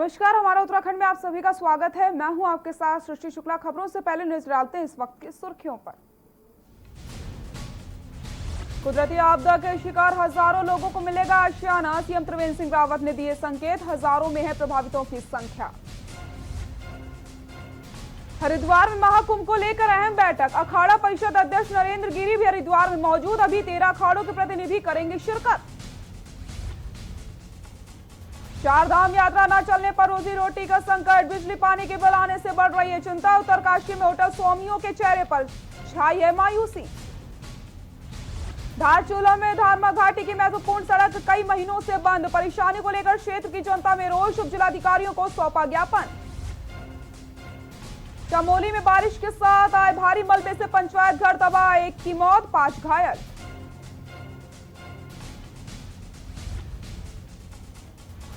नमस्कार, हमारा उत्तराखंड में आप सभी का स्वागत है। मैं हूं आपके साथ सृष्टि शुक्ला। खबरों से पहले नजर डालते हैं इस वक्त की सुर्खियों पर। कुदरती आपदा के शिकार हजारों लोगों को मिलेगा आशियाना। सीएम त्रिवेंद्र सिंह रावत ने दिए संकेत, हजारों में है प्रभावितों की संख्या। हरिद्वार में महाकुंभ को लेकर अहम बैठक। अखाड़ा परिषद अध्यक्ष नरेंद्र गिरी भी हरिद्वार में मौजूद। अभी 13 अखाड़ों के प्रतिनिधि करेंगे शिरकत। चार धाम यात्रा न चलने पर रोजी रोटी का संकट। बिजली पानी के बिल आने से बढ़ रही है चिंता। उत्तरकाशी में होटल स्वामियों के चेहरे पर छाई है मायूसी। धारचूला में धारमा घाटी की महत्वपूर्ण सड़क कई महीनों से बंद। परेशानी को लेकर क्षेत्र की जनता में रोष। उप जिलाधिकारियों को सौंपा ज्ञापन। चमोली में बारिश के साथ आए भारी मलबे से पंचायत घर तबाह। एक की मौत, 5 घायल।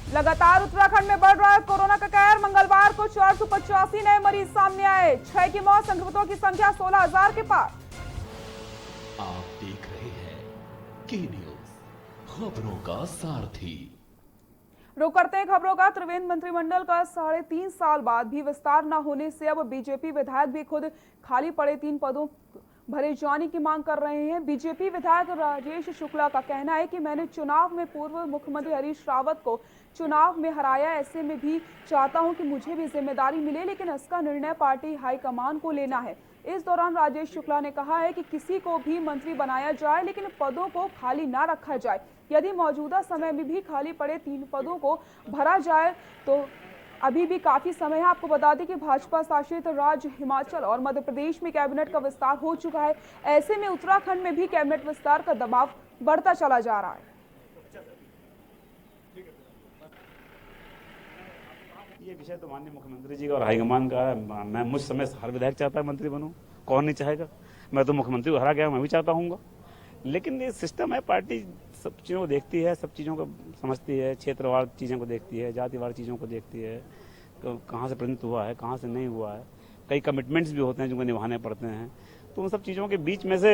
लगातार उत्तराखंड में बढ़ रहा है कोरोना का कहर। मंगलवार को 485 नए मरीज सामने आए। 6 की मौत, संक्रमितों की संख्या 16,000 के पार। आप देख रहे हैं के न्यूज, खबरों का सारथी। रुक करते हैं खबरों का। त्रिवेंद्र मंत्रिमंडल का 3.5 साल बाद भी विस्तार न होने से अब बीजेपी विधायक भी खुद खाली पड़े 3 पदों भरे जाने की मांग कर रहे हैं। बीजेपी विधायक राजेश शुक्ला का कहना है कि मैंने चुनाव में पूर्व मुख्यमंत्री हरीश रावत को चुनाव में हराया, ऐसे में भी चाहता हूं कि मुझे भी जिम्मेदारी मिले, लेकिन इसका निर्णय पार्टी हाईकमान को लेना है। इस दौरान राजेश शुक्ला ने कहा है कि किसी को भी मंत्री बनाया जाए, लेकिन पदों को खाली ना रखा जाए। यदि मौजूदा समय में भी खाली पड़े 3 पदों को भरा जाए तो अभी भी काफी समय है। आपको बता दें कि भाजपा शासित राज्य हिमाचल और मध्य प्रदेश में कैबिनेट का विस्तार हो चुका है। ऐसे में उत्तराखंड में भी कैबिनेट विस्तार का दबाव बढ़ता चला जा रहा है। ये विषय तो माननीय मुख्यमंत्री जी का और हाईकमान का है। मैं मुझ समय हर विधायक चाहता है मंत्री बनूं, कौन नहीं चाहेगा। मैं तो मुख्यमंत्री को हरा गया, मैं भी चाहता हूँगा। लेकिन ये सिस्टम है, पार्टी सब चीज़ों को देखती है, सब चीज़ों को समझती है, क्षेत्रवार चीज़ों को देखती है, जातिवार चीज़ों को देखती है, कहाँ से प्रतिनिधित्व हुआ है, कहाँ से नहीं हुआ है। कई कमिटमेंट्स भी होते हैं जिनको निभाने पड़ते हैं। तो उन सब चीज़ों के बीच में से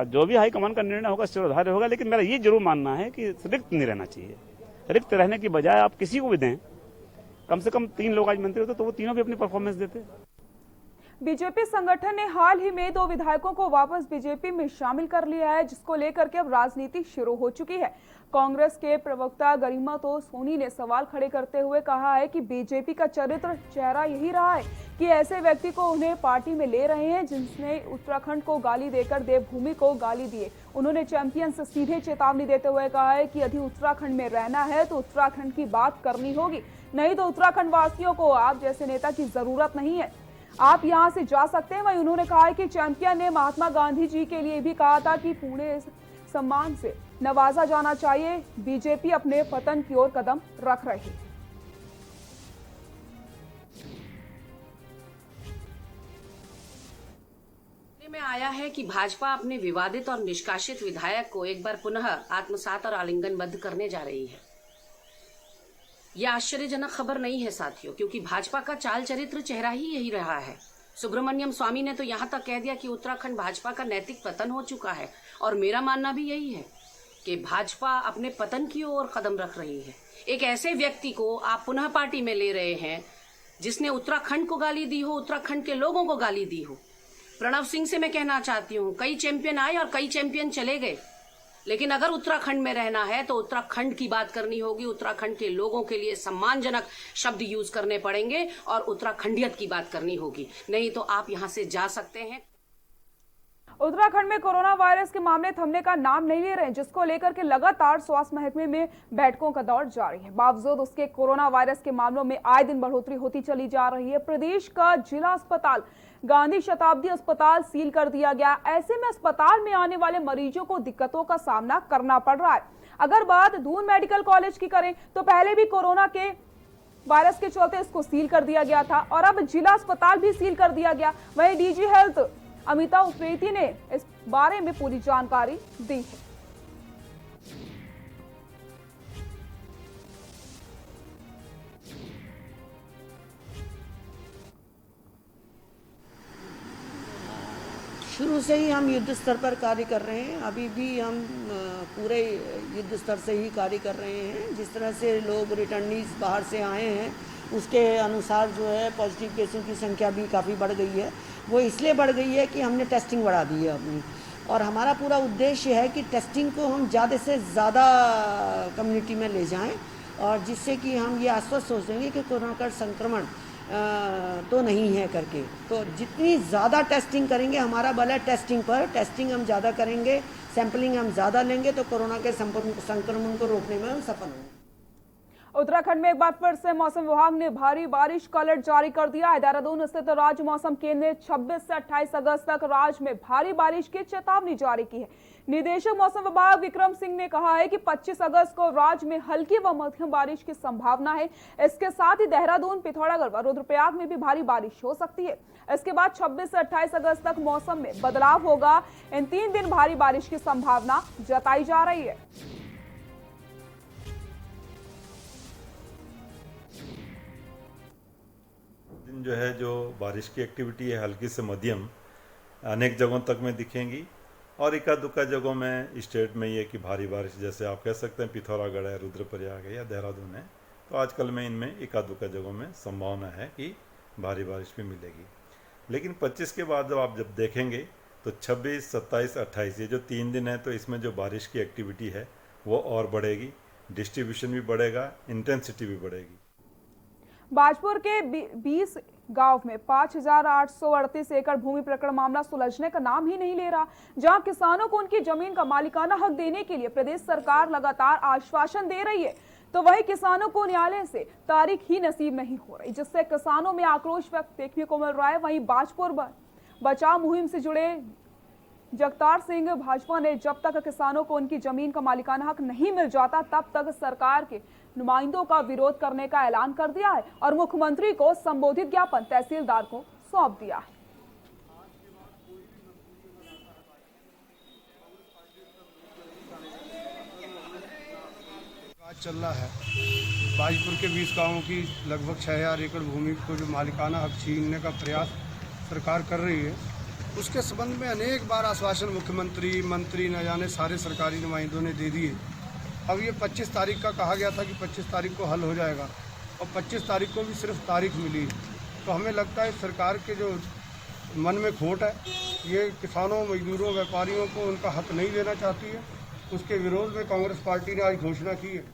जो भी हाईकमान का निर्णय होगा शिरोधार्य होगा। लेकिन मेरा ये जरूर मानना है कि रिक्त नहीं रहना चाहिए। रिक्त रहने की बजाय आप किसी को भी दें, कम से कम 3 लोग आज मंत्री होते तो वो तीनों भी अपनी परफॉर्मेंस देते। बीजेपी संगठन ने हाल ही में 2 विधायकों को वापस बीजेपी में शामिल कर लिया है, जिसको लेकर के अब राजनीति शुरू हो चुकी है। कांग्रेस के प्रवक्ता गरिमा तो सोनी ने सवाल खड़े करते हुए कहा है कि बीजेपी का चरित्र चेहरा यही रहा है कि ऐसे व्यक्ति को उन्हें पार्टी में ले रहे हैं जिसने उत्तराखंड को गाली देकर देवभूमि को गाली दिए। उन्होंने चैंपियन से सीधे चेतावनी देते हुए कहा है कि यदि उत्तराखंड में रहना है तो उत्तराखंड की बात करनी होगी, नहीं तो उत्तराखंड वासियों को आप जैसे नेता की जरूरत नहीं है, आप यहां से जा सकते हैं। वहीं उन्होंने कहा है कि चैंपियन ने महात्मा गांधी जी के लिए भी कहा था कि पूरे सम्मान से नवाजा जाना चाहिए। बीजेपी अपने पतन की ओर कदम रख रही है। में आया है कि भाजपा अपने विवादित और निष्कासित विधायक को एक बार पुनः आत्मसात और आलिंगनबद्ध करने जा रही है। यह आश्चर्यजनक खबर नहीं है साथियों, क्योंकि भाजपा का चाल चरित्र चेहरा ही यही रहा है। सुब्रमण्यम स्वामी ने तो यहां तक कह दिया कि उत्तराखंड भाजपा का नैतिक पतन हो चुका है, और मेरा मानना भी यही है कि भाजपा अपने पतन की ओर कदम रख रही है। एक ऐसे व्यक्ति को आप पुनः पार्टी में ले रहे हैं जिसने उत्तराखंड को गाली दी हो, उत्तराखंड के लोगों को गाली दी हो। प्रणव सिंह से मैं कहना चाहती हूँ, कई चैंपियन आए और कई चैंपियन चले गए, लेकिन अगर उत्तराखंड में रहना है तो उत्तराखंड की बात करनी होगी। उत्तराखंड के लोगों के लिए सम्मानजनक शब्द यूज करने पड़ेंगे और उत्तराखंडियत की बात करनी होगी, नहीं तो आप यहां से जा सकते हैं। उत्तराखंड में कोरोना वायरस के मामले थमने का नाम नहीं ले रहे हैं, जिसको लेकर के लगातार स्वास्थ्य महकमे में बैठकों का दौर जारी है। बावजूद उसके कोरोना वायरस के मामलों में आए दिन बढ़ोतरी होती चली जा रही है। प्रदेश का जिला अस्पताल गांधी शताब्दी अस्पताल सील कर दिया गया। ऐसे में अस्पताल में आने वाले मरीजों को दिक्कतों का सामना करना पड़ रहा है। अगर बात दून मेडिकल कॉलेज की करें तो पहले भी कोरोना के वायरस के चलते इसको सील कर दिया गया था और अब जिला अस्पताल भी सील कर दिया गया। वहीं डीजी हेल्थ अमिता उप्रेती ने इस बारे में पूरी जानकारी दी है। शुरू से ही हम युद्ध स्तर पर कार्य कर रहे हैं। अभी भी हम पूरे युद्ध स्तर से ही कार्य कर रहे हैं। जिस तरह से लोग रिटर्नीज बाहर से आए हैं उसके अनुसार जो है पॉजिटिव केसों की संख्या भी काफ़ी बढ़ गई है। वो इसलिए बढ़ गई है कि हमने टेस्टिंग बढ़ा दी है अपनी, और हमारा पूरा उद्देश्य है कि टेस्टिंग को हम ज़्यादा से ज़्यादा कम्युनिटी में ले जाएं, और जिससे कि हम ये आश्वस्त हो सकेंगे कि कोरोना का संक्रमण तो नहीं है करके। तो जितनी ज़्यादा टेस्टिंग करेंगे, हमारा बल है टेस्टिंग पर, टेस्टिंग हम ज़्यादा करेंगे, सैंपलिंग हम ज़्यादा लेंगे तो कोरोना के संक्रमण को रोकने में हम सफल होंगे। उत्तराखंड में एक बार फिर से मौसम विभाग ने भारी बारिश का अलर्ट जारी कर दिया है। देहरादून स्थित राज्य मौसम केंद्र ने 26 से 28 अगस्त तक राज्य में भारी बारिश की चेतावनी जारी की है। निदेशक मौसम विभाग विक्रम सिंह ने कहा है कि 25 अगस्त को राज्य में हल्की व मध्यम बारिश की संभावना है। इसके साथ ही देहरादून, पिथौरागढ़ व रुद्रप्रयाग में भी भारी बारिश हो सकती है। इसके बाद 26 से 28 अगस्त तक मौसम में बदलाव होगा। इन 3 दिन भारी बारिश की संभावना जताई जा रही है। जो है जो बारिश की एक्टिविटी है हल्की से मध्यम अनेक जगहों तक में दिखेंगी, और इक्का दुक्का जगहों में स्टेट में ये कि भारी बारिश, जैसे आप कह सकते हैं पिथौरागढ़ है, रुद्रप्रयाग है या देहरादून है, तो आजकल में इनमें इक्का दुक्का जगहों में संभावना है कि भारी बारिश भी मिलेगी। लेकिन 25 के बाद जब देखेंगे तो 26, 27, 28 ये जो 3 दिन है, तो इसमें जो बारिश की एक्टिविटी है वो और बढ़ेगी, डिस्ट्रीब्यूशन भी बढ़ेगा, इंटेंसिटी भी बढ़ेगी। बाजपुर के 20 गांव में 5,838 एकड़ भूमि प्रकरण मामला सुलझने का नाम ही नहीं ले रहा। जहां किसानों को उनकी जमीन का मालिकाना हक देने के लिए प्रदेश सरकार लगातार आश्वासन दे रही है, तो वहीं किसानों को न्यायालय से तारीख ही नसीब नहीं हो रही, जिससे किसानों में आक्रोश व्यक्त देखने को मिल रहा है। वहीं बाजपुर बचाव मुहिम से जुड़े जगतार सिंह भाजपा ने जब तक किसानों को उनकी जमीन का मालिकाना हक नहीं मिल जाता तब तक सरकार के नुमाइंदों का विरोध करने का ऐलान कर दिया है और मुख्यमंत्री को संबोधित ज्ञापन तहसीलदार को सौंप दिया है। आज चल रहा है बाजपुर के 20 गांवों की लगभग 6,000 एकड़ भूमि को जो मालिकाना हक छीनने का प्रयास सरकार कर रही है, उसके संबंध में अनेक बार आश्वासन मुख्यमंत्री, मंत्री न जाने सारे सरकारी नुमाइंदों ने दे दिए। अब ये 25 तारीख का कहा गया था कि 25 तारीख को हल हो जाएगा, और 25 तारीख को भी सिर्फ तारीख मिली। तो हमें लगता है सरकार के जो मन में खोट है, ये किसानों, मजदूरों, व्यापारियों को उनका हक नहीं देना चाहती है। उसके विरोध में कांग्रेस पार्टी ने आज घोषणा की है।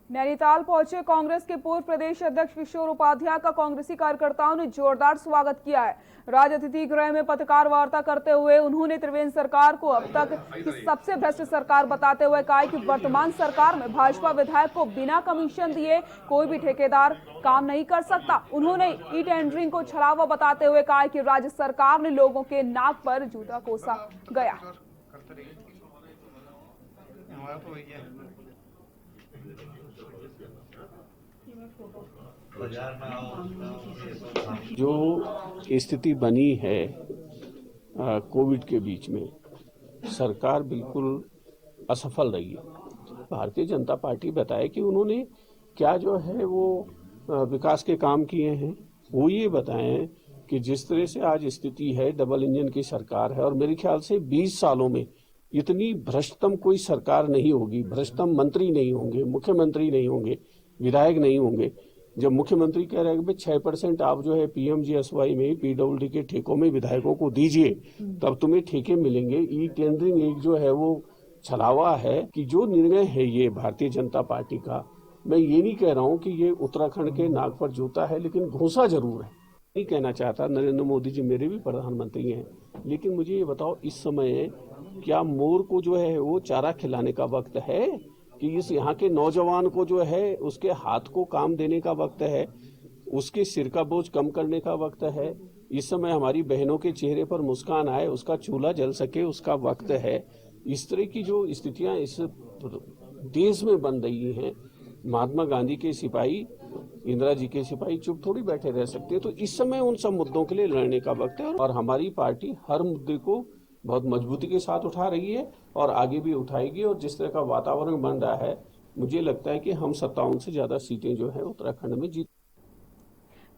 नैनीताल पहुंचे कांग्रेस के पूर्व प्रदेश अध्यक्ष किशोर उपाध्याय का कांग्रेसी कार्यकर्ताओं ने जोरदार स्वागत किया है। राज्य अतिथि गृह में पत्रकार वार्ता करते हुए उन्होंने त्रिवेंद्र सरकार को अब तक की सबसे भ्रष्ट सरकार बताते हुए कहा कि वर्तमान सरकार में भाजपा विधायक को बिना कमीशन दिए कोई भी ठेकेदार काम नहीं कर सकता। उन्होंने ई टेंडरिंग को छलावा बताते हुए कहा कि राज्य सरकार ने लोगों के नाक पर जूता कोसा गया। जो स्थिति बनी है कोविड के बीच में, सरकार बिल्कुल असफल रही है। भारतीय जनता पार्टी बताए कि उन्होंने क्या जो है वो विकास के काम किए हैं। वो ये बताएं कि जिस तरह से आज स्थिति है, डबल इंजन की सरकार है, और मेरे ख्याल से 20 सालों में इतनी भ्रष्टतम कोई सरकार नहीं होगी। भ्रष्टतम मंत्री नहीं होंगे, मुख्यमंत्री नहीं होंगे, विधायक नहीं होंगे। जब मुख्यमंत्री कह रहे हैं कि 6% आप जो है PMGSY में PWD के ठेकों में विधायकों को दीजिए तब तुम्हें ठेके मिलेंगे। ई टेंडरिंग एक जो है वो छलावा है कि जो निर्णय है ये भारतीय जनता पार्टी का, मैं ये नहीं कह रहा हूँ कि ये उत्तराखंड के नाक पर जूता है, लेकिन घूसा जरूर है। नहीं कहना चाहता, नरेंद्र मोदी जी मेरे भी प्रधानमंत्री हैं, लेकिन मुझे ये बताओ इस समय क्या मोर को जो है वो चारा खिलाने का वक्त है कि इस यहाँ के नौजवान को जो है उसके हाथ को काम देने का वक्त है, उसके सिर का बोझ कम करने का वक्त है। इस समय हमारी बहनों के चेहरे पर मुस्कान आए, उसका चूल्हा जल सके, उसका वक्त है। इस तरह की जो स्थितियां इस देश में बन रही हैं, महात्मा गांधी के सिपाही, इंदिरा जी के सिपाही चुप थोड़ी बैठे रह सकते हैं। तो इस समय उन सब मुद्दों के लिए लड़ने का वक्त है, और हमारी पार्टी हर मुद्दे को बहुत मजबूती के साथ उठा रही है और आगे भी उठाएगी। और जिस तरह का वातावरण बन रहा है, मुझे लगता है कि हम 57 से ज्यादा सीटें जो है उत्तराखंड में जीत।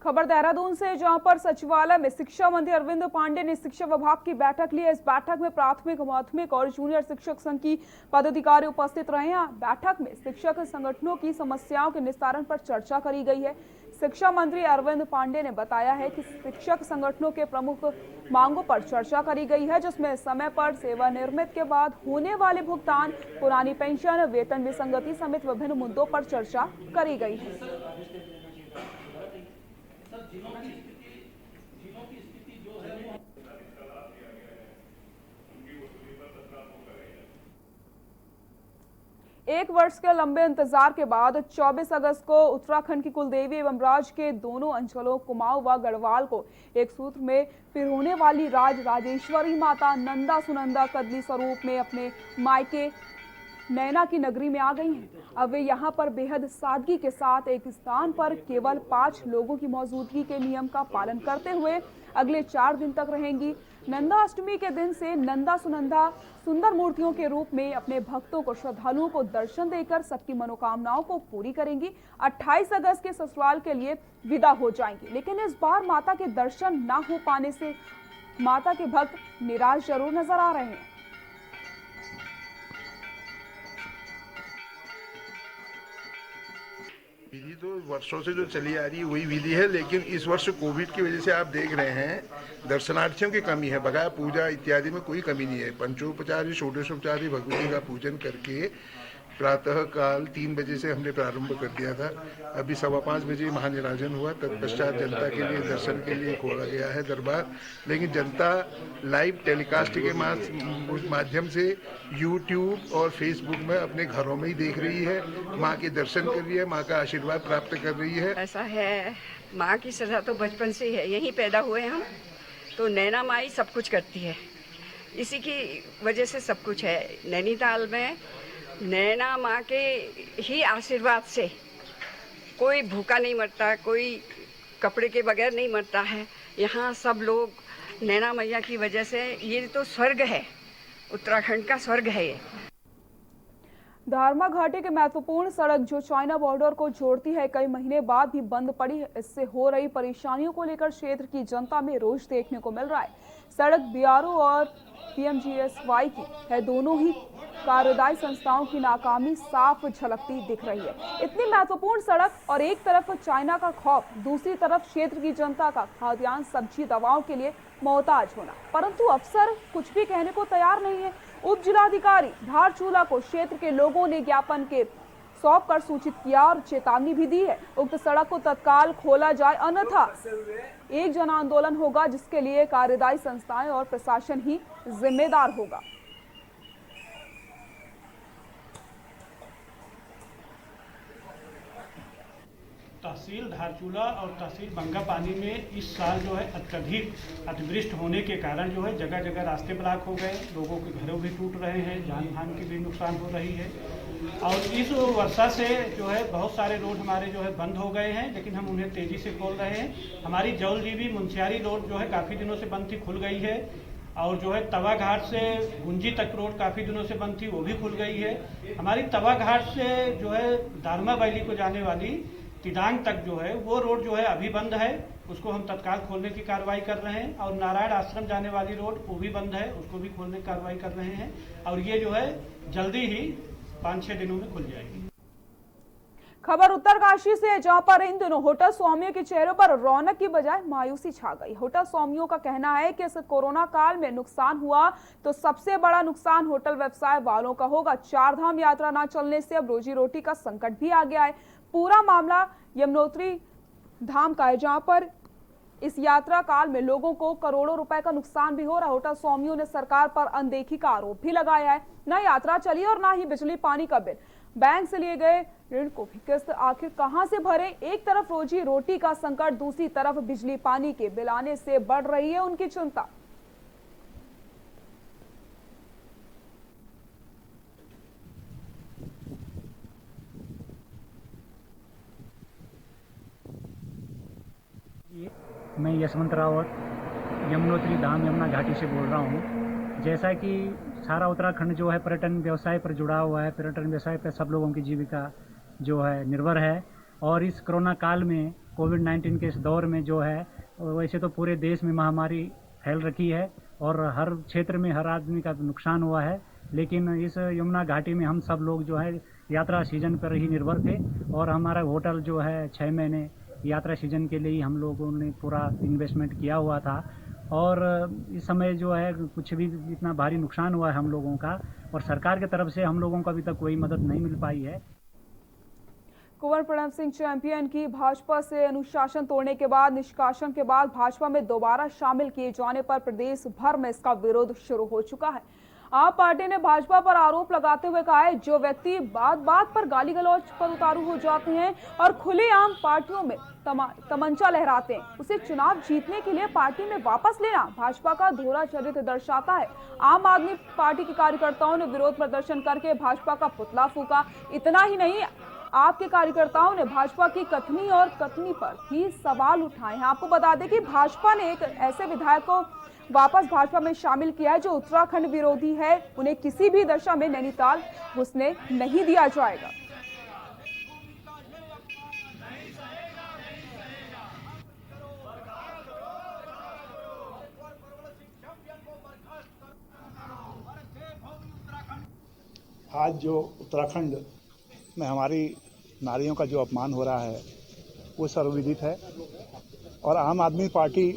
खबर देहरादून से, जहां पर सचिवालय में शिक्षा मंत्री अरविंद पांडे ने शिक्षा विभाग की बैठक ली है। इस बैठक में प्राथमिक, माध्यमिक और जूनियर शिक्षक संघ की पदाधिकारी उपस्थित रहे हैं। बैठक में शिक्षक संगठनों की समस्याओं के निस्तारण पर चर्चा करी गई है। शिक्षा मंत्री अरविंद पांडे ने बताया है कि शिक्षक संगठनों के प्रमुख मांगों पर चर्चा करी गई है, जिसमें समय पर सेवानिवृत्ति के बाद होने वाले भुगतान, पुरानी पेंशन, वेतन विसंगति समेत विभिन्न मुद्दों पर चर्चा करी गई है। एक वर्ष के लंबे इंतजार के बाद 24 अगस्त को उत्तराखंड की कुलदेवी एवं राज्य के दोनों अंचलों कुमाऊं व गढ़वाल को एक सूत्र में पिरोने वाली राजेश्वरी माता नंदा सुनंदा कदली स्वरूप में अपने मायके नैना की नगरी में आ गई हैं। अब वे यहाँ पर बेहद सादगी के साथ एक स्थान पर केवल 5 लोगों की मौजूदगी के नियम का पालन करते हुए अगले 4 दिन तक रहेंगी। नंदा अष्टमी के दिन से नंदा सुनंदा सुंदर मूर्तियों के रूप में अपने भक्तों को, श्रद्धालुओं को दर्शन देकर सबकी मनोकामनाओं को पूरी करेंगी। 28 अगस्त के ससुराल के लिए विदा हो जाएंगी, लेकिन इस बार माता के दर्शन न हो पाने से माता के भक्त निराश जरूर नजर आ रहे हैं। विधि तो वर्षों से जो चली आ रही है वही विधि है, लेकिन इस वर्ष कोविड की वजह से आप देख रहे हैं दर्शनार्थियों की कमी है। बगैर पूजा इत्यादि में कोई कमी नहीं है। पंचोपचारी षोडशोपचारी भगवती का पूजन करके प्रातः काल 3 बजे से हमने प्रारंभ कर दिया था। अभी 5:15 बजे महानिराजन हुआ। तत्पश्चात जनता के लिए दर्शन के लिए खोला गया है दरबार, लेकिन जनता लाइव टेलीकास्ट के माध्यम से यूट्यूब और फेसबुक में अपने घरों में ही देख रही है, माँ के दर्शन कर रही है, माँ का आशीर्वाद प्राप्त कर रही है। ऐसा है, माँ की श्रद्धा तो बचपन से ही है, यहीं पैदा हुए हम, तो नैना माई सब कुछ करती है, इसी की वजह से सब कुछ है। नैनीताल में नैना माँ के ही आशीर्वाद से कोई भूखा नहीं मरता, कोई कपड़े के बगैर नहीं मरता है। यहाँ सब लोग नैना मैया की वजह से, ये तो स्वर्ग है, उत्तराखंड का स्वर्ग है ये। धारमा घाटी के महत्वपूर्ण सड़क जो चाइना बॉर्डर को जोड़ती है, कई महीने बाद भी बंद पड़ी है। इससे हो रही परेशानियों को लेकर क्षेत्र की जनता में रोष देखने को मिल रहा है। सड़क बीआरओ और पीएमजीएसवाई की है, दोनों ही कार्यदायी संस्थाओं की नाकामी साफ झलकती दिख रही है। इतनी महत्वपूर्ण सड़क और एक तरफ चाइना का खौफ, दूसरी तरफ क्षेत्र की जनता का खाद्यान्न, सब्जी, दवाओं के लिए मोहताज होना, परंतु अफसर कुछ भी कहने को तैयार नहीं है। उप जिलाधिकारी धारचूला को क्षेत्र के लोगों ने ज्ञापन के सौंप कर सूचित किया और चेतावनी भी दी है। उक्त सड़क को तत्काल खोला जाए, अन्यथा एक जन आंदोलन होगा, जिसके लिए कार्यदायी संस्थाएं और प्रशासन ही जिम्मेदार होगा। तहसील धारचूला और तहसील बंगापानी में इस साल जो है अत्यधिक अतिवृष्टि होने के कारण जो है जगह जगह रास्ते ब्लॉक हो गए, लोगों के घरों भी टूट रहे हैं, जान माल की भी नुकसान हो रही है। और इस वर्षा से जो है बहुत सारे रोड हमारे जो है बंद हो गए हैं, लेकिन हम उन्हें तेजी से खोल रहे हैं। हमारी जौलजीबी मुंशियारी रोड जो है काफ़ी दिनों से बंद थी, खुल गई है। और जो है तवा घाट से गुंजी तक रोड काफ़ी दिनों से बंद थी, वो भी खुल गई है। हमारी तवा घाट से जो है दारमा वैली को जाने वाली तिदांग तक जो है वो रोड जो है अभी बंद है, उसको हम तत्काल खोलने की कार्रवाई कर रहे हैं। और नारायण आश्रम जाने वाली रोड वो भी बंद है, उसको भी खोलने की कार्रवाई कर रहे हैं। और ये जो है जल्दी ही 5-6 दिनों में खुल जाएगी। खबर उत्तरकाशी से, जहां पर इन दिनों होटल स्वामियों के चेहरों पर रौनक की बजाय मायूसी छा गई। होटल स्वामियों का कहना है कि इस कोरोना काल में नुकसान हुआ तो सबसे बड़ा नुकसान होटल व्यवसाय वालों का होगा। 4 धाम यात्रा न चलने से अब रोजी रोटी का संकट भी आ गया है। पूरा मामला यमुनोत्री धाम का है, जहां पर इस यात्रा काल में लोगों को करोड़ों रुपए का नुकसान भी हो रहा है। होटल स्वामियों ने सरकार पर अनदेखी का आरोप भी लगाया है। न यात्रा चली और न ही बिजली पानी का बिल, बैंक से लिए गए ऋण को भी किस्त आखिर कहां से भरे। एक तरफ रोजी रोटी का संकट, दूसरी तरफ बिजली पानी के बिल आने से बढ़ रही है उनकी चिंता। मैं यशवंत रावत यमुनोत्री धाम यमुना घाटी से बोल रहा हूँ। जैसा कि सारा उत्तराखंड जो है पर्यटन व्यवसाय पर जुड़ा हुआ है, पर्यटन व्यवसाय पर सब लोगों की जीविका जो है निर्भर है। और इस कोरोना काल में कोविड-19 के इस दौर में जो है, वैसे तो पूरे देश में महामारी फैल रखी है और हर क्षेत्र में हर आदमी का नुकसान हुआ है, लेकिन इस यमुना घाटी में हम सब लोग जो है यात्रा सीजन पर ही निर्भर थे और हमारा होटल जो है 6 महीने यात्रा सीजन के लिए ही हम लोगों ने पूरा इन्वेस्टमेंट किया हुआ था और इस समय जो है कुछ भी इतना भारी नुकसान हुआ है हम लोगों का और सरकार की तरफ से हम लोगों को अभी तक कोई मदद नहीं मिल पाई है। कुंवर प्रणब सिंह चैंपियन की भाजपा से अनुशासन तोड़ने के बाद निष्कासन के बाद भाजपा में दोबारा शामिल किए जाने पर प्रदेश भर में इसका विरोध शुरू हो चुका है। आप पार्टी ने भाजपा पर आरोप लगाते हुए कहा है, जो व्यक्ति बात बात पर गाली गलौज पर उतारू हो जाते हैं और खुलेआम पार्टियों में तमंचा लहराते हैं, उसे चुनाव जीतने के लिए पार्टी में वापस लेना भाजपा का दोहरा चरित्र दर्शाता है। आम आदमी पार्टी के कार्यकर्ताओं ने विरोध प्रदर्शन करके भाजपा का पुतला फूका। इतना ही नहीं, आपके कार्यकर्ताओं ने भाजपा की कथनी और कथनी पर भी सवाल उठाए हैं। आपको बता दें कि भाजपा ने एक ऐसे विधायक को वापस भाजपा में शामिल किया है जो उत्तराखंड विरोधी है। उन्हें किसी भी दशा में नैनीताल घुसने नहीं दिया जाएगा। आज जो उत्तराखंड में हमारी नारियों का जो अपमान हो रहा है वो सर्वविदित है और आम आदमी पार्टी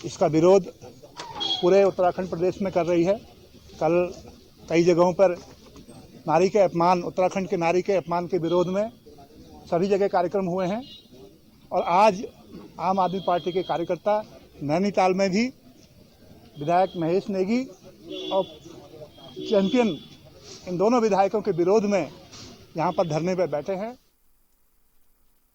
इसका विरोध पूरे उत्तराखंड प्रदेश में कर रही है। कल कई जगहों पर नारी के अपमान, उत्तराखंड के नारी के अपमान के विरोध में सभी जगह कार्यक्रम हुए हैं और आज आम आदमी पार्टी के कार्यकर्ता नैनीताल में भी विधायक महेश नेगी और चैंपियन इन दोनों विधायकों के विरोध में यहाँ पर धरने पर बैठे हैं।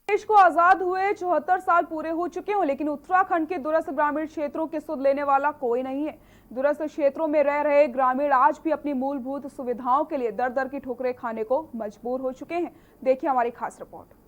देश को आजाद हुए 74 साल पूरे हो चुके हों, लेकिन उत्तराखंड के दूरस्थ ग्रामीण क्षेत्रों की सुध लेने वाला कोई नहीं है। दूरस्थ क्षेत्रों में रह रहे ग्रामीण आज भी अपनी मूलभूत सुविधाओं के लिए दर दर की ठोकरें खाने को मजबूर हो चुके हैं। देखिए हमारी खास रिपोर्ट।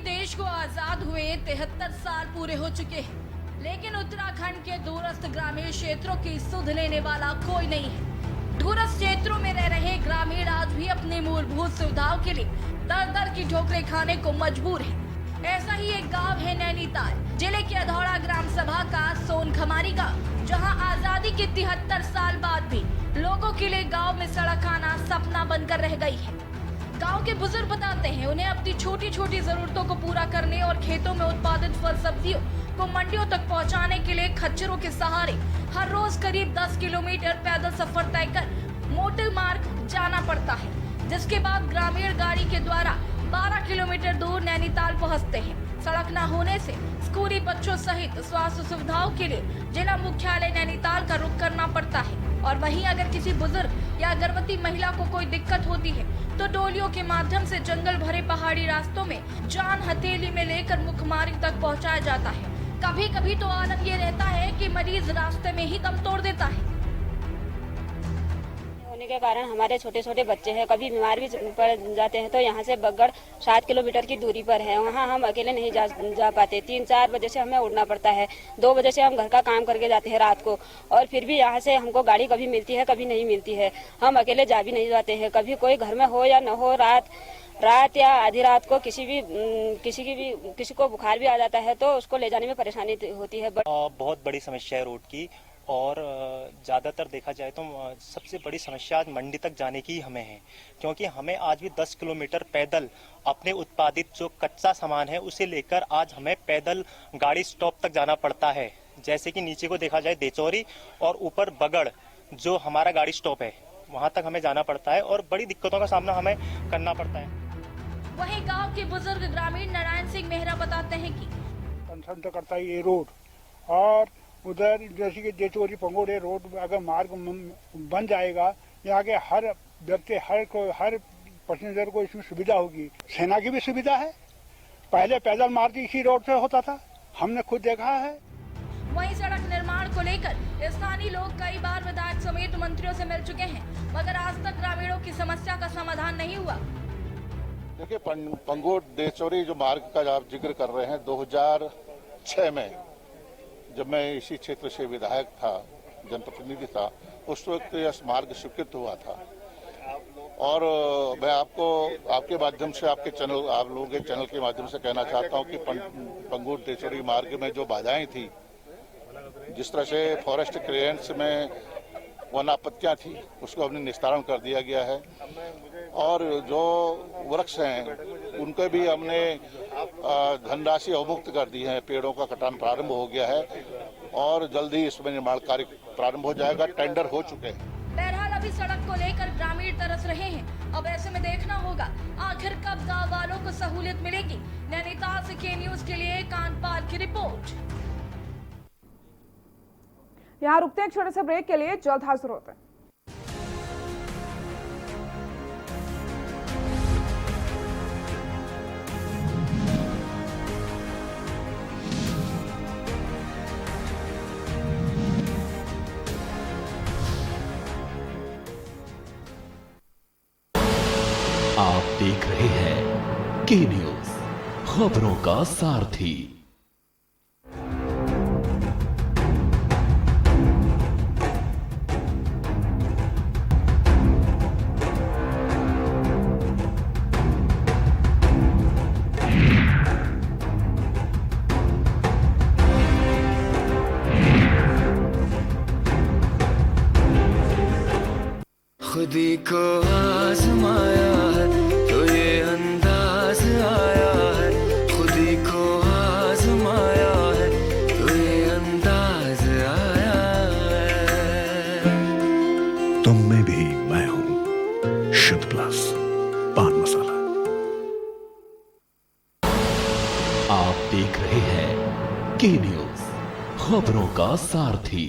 देश को आजाद हुए 73 साल पूरे हो चुके हैं, लेकिन उत्तराखंड के दूरस्थ ग्रामीण क्षेत्रों की सुध लेने वाला कोई नहीं है। दूरस्थ क्षेत्रों में रह रहे ग्रामीण आज भी अपनी मूलभूत सुविधाओं के लिए दर दर की ठोकरें खाने को मजबूर है। ऐसा ही एक गांव है नैनीताल जिले के अधौड़ा ग्राम सभा का सोनखमारी गांव, जहां आजादी के 73 साल बाद भी लोगों के लिए गांव में सड़क आना सपना बनकर रह गई है। गांव के बुजुर्ग बताते हैं उन्हें अपनी छोटी छोटी जरूरतों को पूरा करने और खेतों में उत्पादित फल सब्जियों को मंडियों तक पहुंचाने के लिए खच्चरों के सहारे हर रोज करीब 10 किलोमीटर पैदल सफर तय कर मोटर मार्ग जाना पड़ता है, जिसके बाद ग्रामीण गाड़ी के द्वारा 12 किलोमीटर दूर नैनीताल पहुंचते हैं। सड़क न होने से स्कूली बच्चों सहित स्वास्थ्य सुविधाओं के लिए जिला मुख्यालय नैनीताल का रुख करना पड़ता है और वहीं अगर किसी बुजुर्ग या गर्भवती महिला को कोई दिक्कत होती है तो डोलियों के माध्यम से जंगल भरे पहाड़ी रास्तों में जान हथेली में लेकर मुख्यमार्ग तक पहुंचाया जाता है। कभी कभी तो आलम ये रहता है कि मरीज रास्ते में ही दम तोड़ देता है। होने के कारण हमारे छोटे छोटे बच्चे हैं, कभी बीमार भी पड़ जाते हैं तो यहाँ से बगड़ 7 किलोमीटर की दूरी पर है, वहाँ हम अकेले नहीं जा पाते। 3-4 बजे से हमें उठना पड़ता है, 2 बजे से हम घर का काम करके जाते हैं रात को, और फिर भी यहाँ से हमको गाड़ी कभी मिलती है कभी नहीं मिलती है। हम अकेले जा भी नहीं जाते हैं, कभी कोई घर में हो या न हो, रात या आधी रात को किसी को बुखार भी आ जाता है तो उसको ले जाने में परेशानी होती है। बहुत बड़ी समस्या है रोड की, और ज़्यादातर देखा जाए तो सबसे बड़ी समस्या आज मंडी तक जाने की हमें है, क्योंकि हमें आज भी 10 किलोमीटर पैदल अपने उत्पादित जो कच्चा सामान है उसे लेकर आज हमें पैदल गाड़ी स्टॉप तक जाना पड़ता है। जैसे कि नीचे को देखा जाए देचौरी और ऊपर बगड़ जो हमारा गाड़ी स्टॉप है वहाँ तक हमें जाना पड़ता है और बड़ी दिक्कतों का सामना हमें करना पड़ता है। वहीं गांव के बुजुर्ग ग्रामीण नारायण सिंह मेहरा बताते हैं कि कंसर्न तो करता है ये रोड, और उधर जैसे कि देचौरी पंगोड़े रोड अगर मार्ग बन जाएगा, यहाँ के हर व्यक्ति हर पैसेंजर को इसमें सुविधा होगी। सेना की भी सुविधा है, पहले पैदल मार्ग इसी रोड से होता था, हमने खुद देखा है। वहीं सड़क निर्माण को लेकर स्थानीय लोग कई बार विधायक समेत मंत्रियों से मिल चुके हैं, मगर आज तक ग्रामीणों की समस्या का समाधान नहीं हुआ। देखिए, पंगोट देचौरी जो मार्ग का आप जिक्र कर रहे हैं, 2006 में जब मैं इसी क्षेत्र से विधायक था, जनप्रतिनिधि था, उस वक्त यह मार्ग स्वीकृत हुआ था। और मैं आपको आपके माध्यम से, आप लोगों के चैनल के माध्यम से कहना चाहता हूं कि पंगुर देचौरी मार्ग में जो बाधाएं थी, जिस तरह से फॉरेस्ट क्लियरेंस में वन आपत्तियां थी, उसको हमने निस्तारण कर दिया गया है। और जो वृक्ष हैं उनको भी हमने धनराशि अवमुक्त कर दी है। पेड़ों का कटान प्रारंभ हो गया है और जल्द ही इसमें निर्माण कार्य प्रारंभ हो जाएगा। टेंडर हो चुके हैं। बहरहाल अभी सड़क को लेकर ग्रामीण तरस रहे हैं। अब ऐसे में देखना होगा आखिर कब गाँव वालों को सहूलियत मिलेगी। नैनीताल से के न्यूज के लिए कानपाल की रिपोर्ट। यहाँ रुकते हैं एक छोटे से ब्रेक के लिए, जल्द हाजिर होते हैं। आप देख रहे हैं के न्यूज, खबरों का सारथी। खुदी को आजमाया है तो ये अंदाज आया है, खुदी को आजमाया है तो ये अंदाज आया है। तुम में भी मैं हूं, शुद्ध प्लस पान मसाला। आप देख रहे हैं के न्यूज, खबरों का सारथी।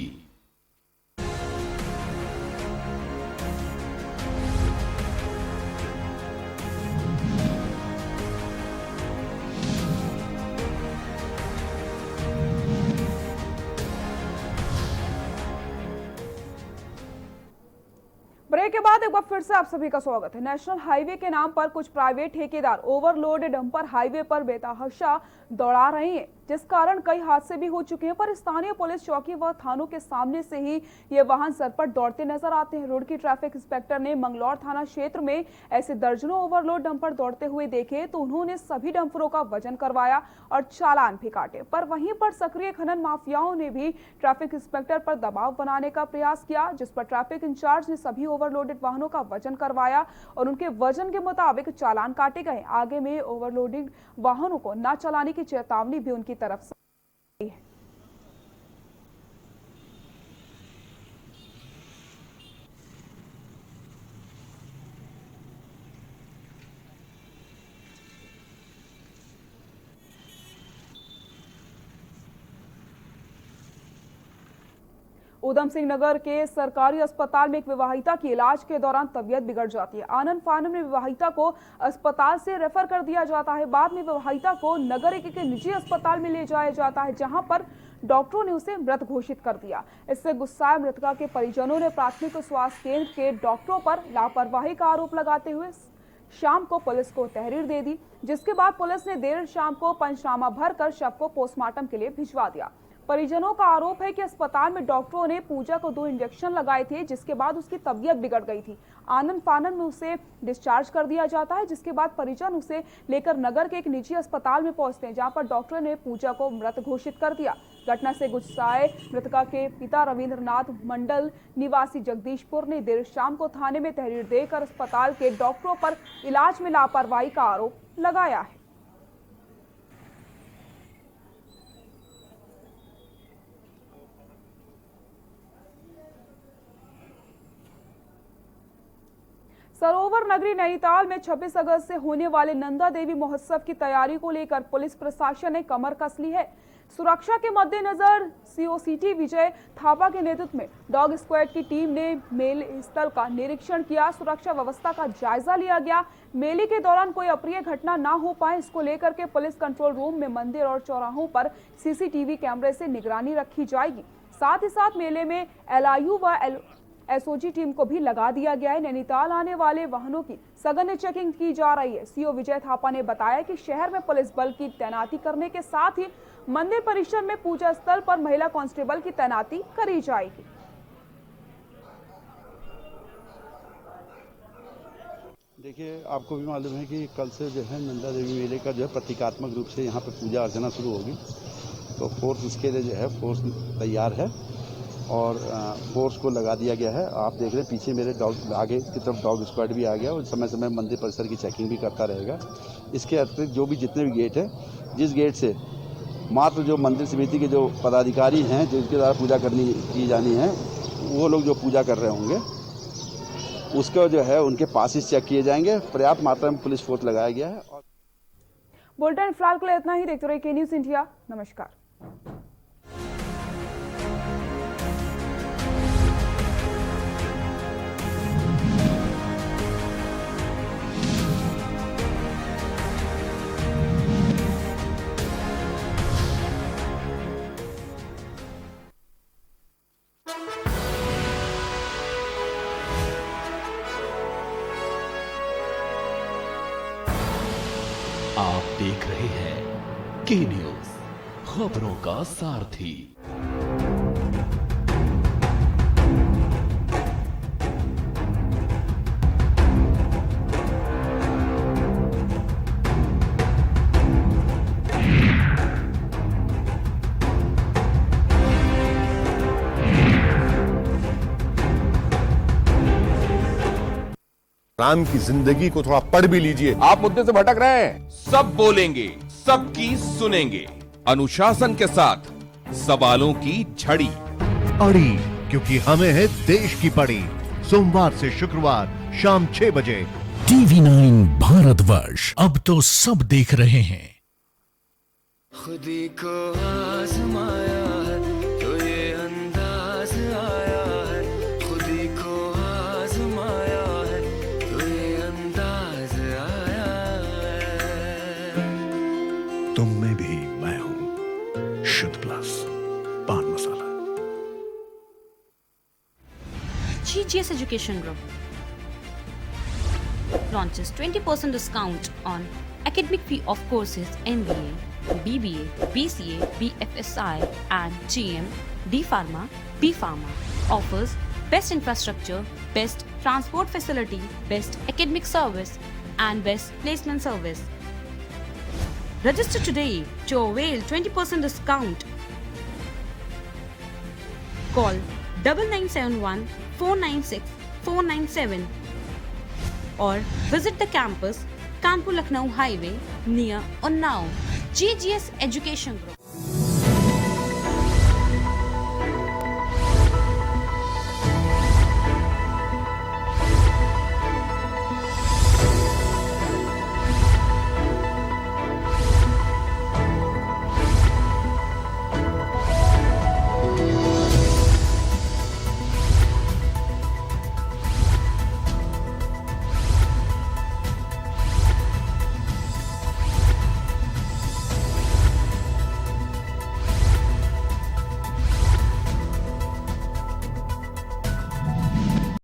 ब्रेक के बाद एक बार फिर से आप सभी का स्वागत है। नेशनल हाईवे के नाम पर कुछ प्राइवेट ठेकेदार ओवरलोड डंपर हाईवे पर बेतहाशा दौड़ा रहे हैं, जिस कारण कई हादसे भी हो चुके हैं। पर स्थानीय पुलिस चौकी व थानों के सामने से ही ये वाहन सरपट दौड़ते नजर आते हैं। रोड की ट्रैफिक इंस्पेक्टर ने मंगलौर थाना क्षेत्र में ऐसे दर्जनों ओवरलोड डंपर दौड़ते हुए देखे तो उन्होंने सभी डंपरों का वजन करवाया और चालान भी काटे। पर वहीं पर सक्रिय खनन माफियाओं ने भी ट्रैफिक इंस्पेक्टर पर दबाव बनाने का प्रयास किया, जिस पर ट्रैफिक इंचार्ज ने सभी ओवरलोडेड वाहनों का वजन करवाया और उनके वजन के मुताबिक चालान काटे गए। आगे में ओवरलोडिंग वाहनों को न चलाने की चेतावनी भी उनकी तरफ से है। उधम सिंह नगर के सरकारी अस्पताल में एक विवाहिता की इलाज के दौरान तबीयत बिगड़ जाती है। आनंद फानन में विवाहिता को अस्पताल से रेफर कर दिया जाता है। बाद में विवाहिता को नगर के निजी अस्पताल में ले जाया जाता है, जहां पर डॉक्टरों ने उसे मृत घोषित कर दिया। इससे गुस्साए मृतका के परिजनों ने प्राथमिक स्वास्थ्य केंद्र के डॉक्टरों पर लापरवाही का आरोप लगाते हुए शाम को पुलिस को तहरीर दे दी, जिसके बाद पुलिस ने देर शाम को पंचनामा भरकर शव को पोस्टमार्टम के लिए भिजवा दिया। परिजनों का आरोप है कि अस्पताल में डॉक्टरों ने पूजा को 2 इंजेक्शन लगाए थे, जिसके बाद उसकी तबीयत बिगड़ गई थी। आनंद फानन में उसे डिस्चार्ज कर दिया जाता है, जिसके बाद परिजन उसे लेकर नगर के एक निजी अस्पताल में पहुंचते हैं, जहां पर डॉक्टर ने पूजा को मृत घोषित कर दिया। घटना से गुस्साए मृतका के पिता रविंद्रनाथ मंडल निवासी जगदीशपुर ने देर शाम को थाने में तहरीर देकर अस्पताल के डॉक्टरों पर इलाज में लापरवाही का आरोप लगाया है। सरोवर नगरी नैनीताल में 26 अगस्त से होने वाले नंदा देवी महोत्सव की तैयारी को लेकर पुलिस प्रशासन ने कमर कस ली है। सुरक्षा के मद्देनजर सीओसीटी विजय थापा के नेतृत्व में डॉग स्क्वाड की टीम ने मेले स्थल का निरीक्षण किया। सुरक्षा व्यवस्था का जायजा लिया गया। मेले के दौरान कोई अप्रिय घटना ना हो पाए, इसको लेकर के पुलिस कंट्रोल रूम में मंदिर और चौराहों पर सीसीटीवी कैमरे से निगरानी रखी जाएगी। साथ ही साथ मेले में एलआईयू व एसओजी टीम को भी लगा दिया गया है। नैनीताल आने वाले वाहनों की सघन चेकिंग की जा रही है। सीओ विजय थापा ने बताया कि शहर में पुलिस बल की तैनाती करने के साथ ही मंदिर परिसर में पूजा स्थल पर महिला कांस्टेबल की तैनाती करी जाएगी। देखिए, आपको भी मालूम है कि कल से जो है नंदा देवी मेले का जो है प्रतीकात्मक रूप से यहाँ पे पूजा अर्चना शुरू होगी। तो फोर्स इसके लिए जो है फोर्स तैयार है और फोर्स को लगा दिया गया है। आप देख रहे हैं पीछे मेरे डॉग, आगे की तरफ डॉग स्क्वाड भी आ गया और समय समय मंदिर परिसर की चेकिंग भी करता रहेगा। इसके अतिरिक्त जो भी जितने भी गेट है, जिस गेट से मात्र जो मंदिर समिति के जो पदाधिकारी हैं जिनके द्वारा पूजा की जानी है, वो लोग जो पूजा कर रहे होंगे उसका जो है उनके पासेस चेक किए जाएंगे। पर्याप्त मात्रा में पुलिस फोर्स लगाया गया है। बुलेटिन फिलहाल के लिए इतना ही। देखते रहिए के न्यूज़ इंडिया। नमस्कार। आप देख रहे हैं के न्यूज़, खबरों का सारथी। राम की जिंदगी को थोड़ा पढ़ भी लीजिए। आप मुद्दे से भटक रहे हैं। सब बोलेंगे, सबकी सुनेंगे, अनुशासन के साथ सवालों की झड़ी अड़ी, क्योंकि हमें है देश की पड़ी। सोमवार से शुक्रवार शाम 6 बजे TV9 भारतवर्ष, अब तो सब देख रहे हैं। खुदी को आजमाया है तो ये अंदाज आया है, खुदी को आजमाया है तो ये अंदाज आया है। तुम में भी मैं हूं, शुद्ध प्लस पान मसाला। GGS Education Group launches 20% discount on academic fee of courses MBA, BBA, BCA, BFSI and GM, D Pharma, B Pharma. Offers best infrastructure, best transport facility, best academic service and best placement service. Register today to avail 20% discount. Call 9971 496 497 or visit the campus Kanpur Lucknow Highway near Unnao. GGS Education Group.